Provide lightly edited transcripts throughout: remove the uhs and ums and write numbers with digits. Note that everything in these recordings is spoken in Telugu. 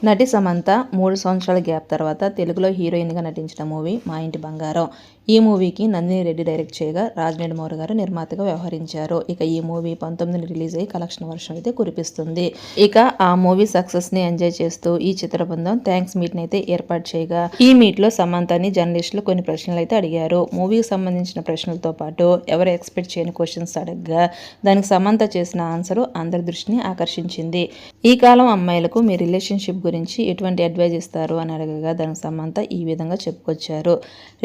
నటి సమంత 3 సంవత్సరాల గ్యాప్ తర్వాత తెలుగులో హీరోయిన్గా నటించిన మూవీ మా ఇంటి బంగారం. ఈ మూవీకి నందిని రెడ్డి డైరెక్ట్ చేయగా రాజనేడు మౌర్య గారు నిర్మాతగా వ్యవహరించారు. ఇక ఈ మూవీ 19 రిలీజ్ అయ్యి కలెక్షన్ వర్షం అయితే కురిపిస్తుంది. ఇక ఆ మూవీ సక్సెస్ని ఎంజాయ్ చేస్తూ ఈ చిత్ర బృందం థ్యాంక్స్ మీట్ని అయితే ఏర్పాటు చేయగా ఈ మీట్లో సమంతని జర్నలిస్టులు కొన్ని ప్రశ్నలు అయితే అడిగారు. మూవీకి సంబంధించిన ప్రశ్నలతో పాటు ఎవరు ఎక్స్పెక్ట్ చేయని క్వశ్చన్స్ అడగగా దానికి సమంత చేసిన ఆన్సర్ అందరి దృష్టిని ఆకర్షించింది. ఈ కాలం అమ్మాయిలకు మీ రిలేషన్షిప్ గురించి ఎటువంటి అడ్వైజ్ ఇస్తారు అని అడగగా దానికి సమంత ఈ విధంగా చెప్పుకొచ్చారు.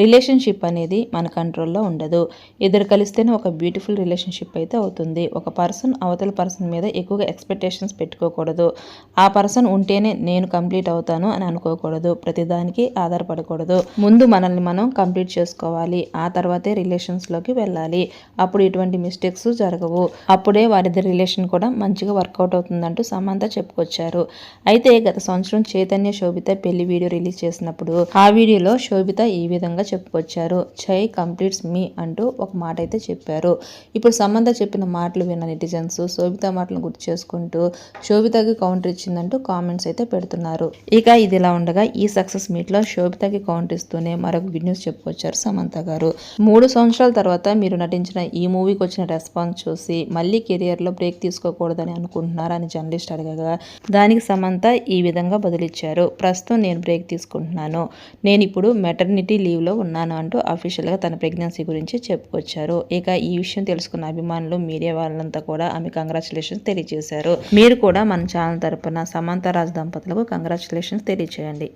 రిలేషన్షిప్ అనేది మన కంట్రోల్లో ఉండదు. ఇద్దరు కలిస్తేనే ఒక బ్యూటిఫుల్ రిలేషన్షిప్ అయితే అవుతుంది. ఒక పర్సన్ అవతల పర్సన్ మీద ఎక్కువగా ఎక్స్పెక్టేషన్స్ పెట్టుకోకూడదు. ఆ పర్సన్ ఉంటేనే నేను కంప్లీట్ అవుతాను అని అనుకోకూడదు. ప్రతిదానికి ఆధారపడకూడదు. ముందు మనల్ని మనం కంప్లీట్ చేసుకోవాలి. ఆ తర్వాతే రిలేషన్స్లోకి వెళ్ళాలి. అప్పుడు ఇటువంటి మిస్టేక్స్ జరగవు. అప్పుడే వారిద్దరి రిలేషన్ కూడా మంచిగా వర్కౌట్ అవుతుందంటూ సమంత చెప్పుకొచ్చారు. అయితే గత సంవత్సరం చైతన్య శోభిత పెళ్లి వీడియో రిలీజ్ చేసినప్పుడు ఆ వీడియోలో శోభిత ఈ విధంగా చెప్పుకొచ్చారు. చై కంప్లీట్స్ మీ అంటూ ఒక మాట అయితే చెప్పారు. ఇప్పుడు సమంత చెప్పిన మాటలు విన్న నెటిజన్స్ శోభిత మాటలను గుర్తు చేసుకుంటూ శోభితకి కౌంటర్ ఇచ్చిందంటూ కామెంట్స్ అయితే పెడుతున్నారు. ఇక ఇదిలా ఉండగా ఈ సక్సెస్ మీట్ లో శోభితకి కౌంటర్ ఇస్తూనే మరొక గుడ్ న్యూస్ చెప్పుకొచ్చారు సమంత గారు. 3 సంవత్సరాల తర్వాత మీరు నటించిన ఈ మూవీకి వచ్చిన రెస్పాన్స్ చూసి మళ్ళీ కెరియర్ లో బ్రేక్ తీసుకోకూడదని అనుకుంటున్నారని జర్నలిస్ట్ అడగగా దానికి సమంత ఈ విధంగా బదులిచ్చారు. ప్రస్తుతం నేను బ్రేక్ తీసుకుంటున్నాను. నేను ఇప్పుడు మెటర్నిటీ లీవ్ లో ఉన్నాను అంటూ అఫీషియల్ గా తన ప్రెగ్నెన్సీ గురించి చెప్పుకొచ్చారు. ఇక ఈ విషయం తెలుసుకున్న అభిమానులు మీడియా వాళ్ళంతా కూడా ఆమె కంగ్రాచులేషన్స్ తెలియజేశారు. మీరు కూడా మన ఛానల్ తరపున సమంత రాజ్ దంపతులకు కంగ్రాచులేషన్స్ తెలియజేయండి.